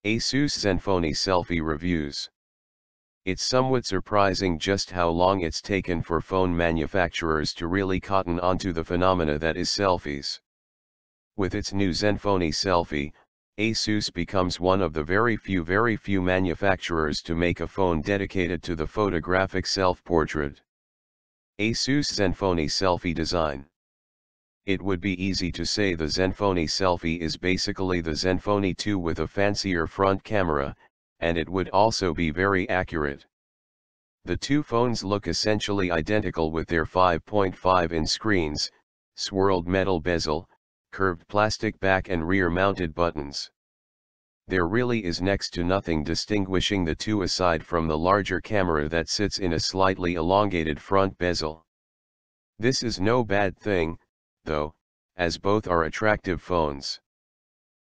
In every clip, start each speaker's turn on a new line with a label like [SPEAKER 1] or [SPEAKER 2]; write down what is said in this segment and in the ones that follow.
[SPEAKER 1] Asus Zenfone Selfie Reviews. It's somewhat surprising just how long it's taken for phone manufacturers to really cotton onto the phenomena that is selfies. With its new Zenfone Selfie, Asus becomes one of the very few manufacturers to make a phone dedicated to the photographic self-portrait. Asus Zenfone Selfie Design. It would be easy to say the Zenfone Selfie is basically the Zenfone 2 with a fancier front camera, and it would also be very accurate. The two phones look essentially identical with their 5.5-inch screens, swirled metal bezel, curved plastic back and rear mounted buttons. There really is next to nothing distinguishing the two aside from the larger camera that sits in a slightly elongated front bezel. This is no bad thing, though, as both are attractive phones.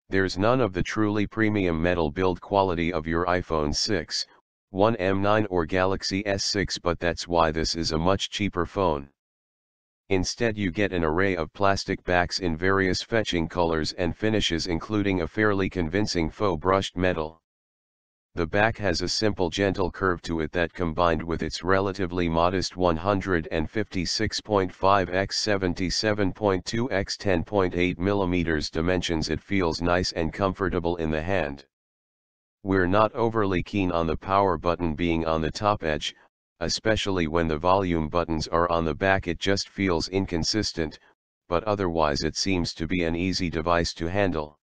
[SPEAKER 1] There's none of the truly premium metal build quality of your iPhone 6, One M9 or Galaxy S6, but that's why this is a much cheaper phone. Instead you get an array of plastic backs in various fetching colors and finishes, including a fairly convincing faux brushed metal. The back has a simple gentle curve to it that, combined with its relatively modest 156.5 x 77.2 x 10.8 mm dimensions, it feels nice and comfortable in the hand. We're not overly keen on the power button being on the top edge, especially when the volume buttons are on the back. It just feels inconsistent, but otherwise it seems to be an easy device to handle.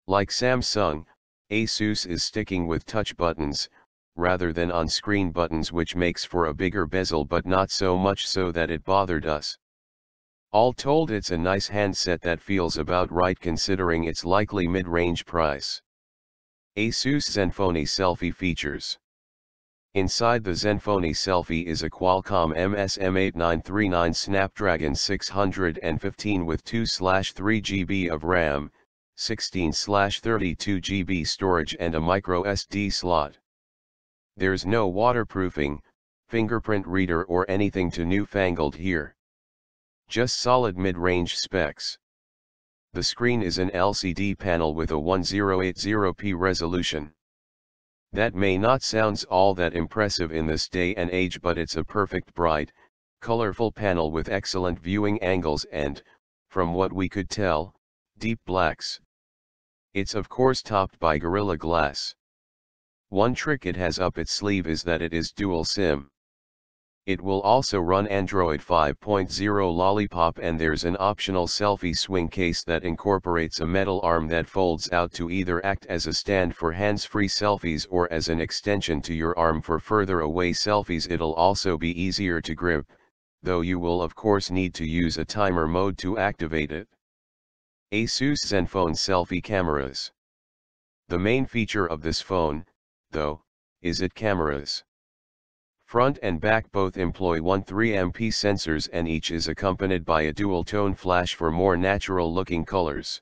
[SPEAKER 1] Like Samsung, Asus is sticking with touch buttons, rather than on-screen buttons, which makes for a bigger bezel but not so much so that it bothered us. All told, it's a nice handset that feels about right considering its likely mid-range price. Asus Zenfone Selfie features. Inside the Zenfone Selfie is a Qualcomm MSM8939 Snapdragon 615 with 2/3 GB of RAM, 16/32 GB storage and a microSD slot. There's no waterproofing, fingerprint reader or anything too newfangled here. Just solid mid-range specs. The screen is an LCD panel with a 1080p resolution. That may not sound all that impressive in this day and age, but it's a perfect bright, colorful panel with excellent viewing angles and, from what we could tell, deep blacks. It's of course topped by Gorilla Glass. One trick it has up its sleeve is that it is dual SIM. It will also run Android 5.0 Lollipop, and there's an optional selfie swing case that incorporates a metal arm that folds out to either act as a stand for hands-free selfies or as an extension to your arm for further away selfies. It'll also be easier to grip, though you will of course need to use a timer mode to activate it. Asus Zenfone Selfie Cameras. The main feature of this phone, though, is its cameras. Front and back both employ 13MP sensors, and each is accompanied by a dual-tone flash for more natural-looking colors.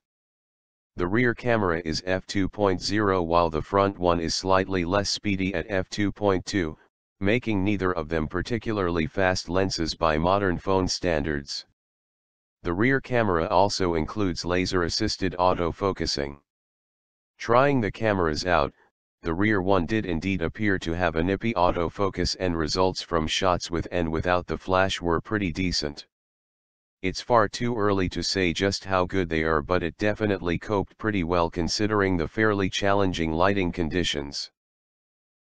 [SPEAKER 1] The rear camera is f2.0 while the front one is slightly less speedy at f2.2, making neither of them particularly fast lenses by modern phone standards. The rear camera also includes laser-assisted autofocusing. Trying the cameras out, the rear one did indeed appear to have a nippy autofocus, and results from shots with and without the flash were pretty decent. It's far too early to say just how good they are, but it definitely coped pretty well considering the fairly challenging lighting conditions.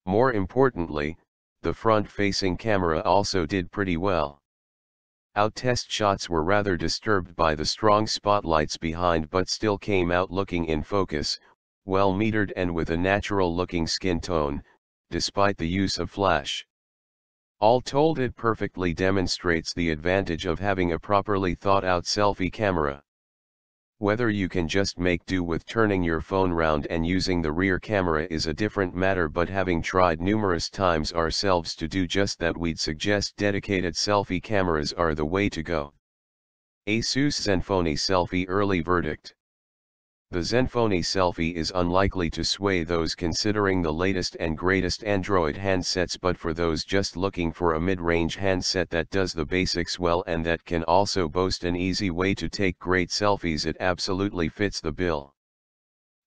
[SPEAKER 1] More importantly, the front-facing camera also did pretty well. Out-test shots were rather disturbed by the strong spotlights behind, but still came out looking in focus, well metered and with a natural looking skin tone, despite the use of flash. All told, it perfectly demonstrates the advantage of having a properly thought out selfie camera. Whether you can just make do with turning your phone round and using the rear camera is a different matter, but having tried numerous times ourselves to do just that, we'd suggest dedicated selfie cameras are the way to go. Asus Zenfone Selfie Early Verdict. The Zenfone Selfie is unlikely to sway those considering the latest and greatest Android handsets, but for those just looking for a mid-range handset that does the basics well and that can also boast an easy way to take great selfies, it absolutely fits the bill.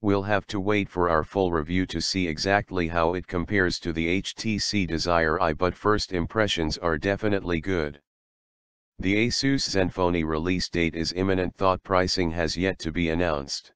[SPEAKER 1] We'll have to wait for our full review to see exactly how it compares to the HTC Desire I, but first impressions are definitely good. The Asus Zenfone release date is imminent, though pricing has yet to be announced.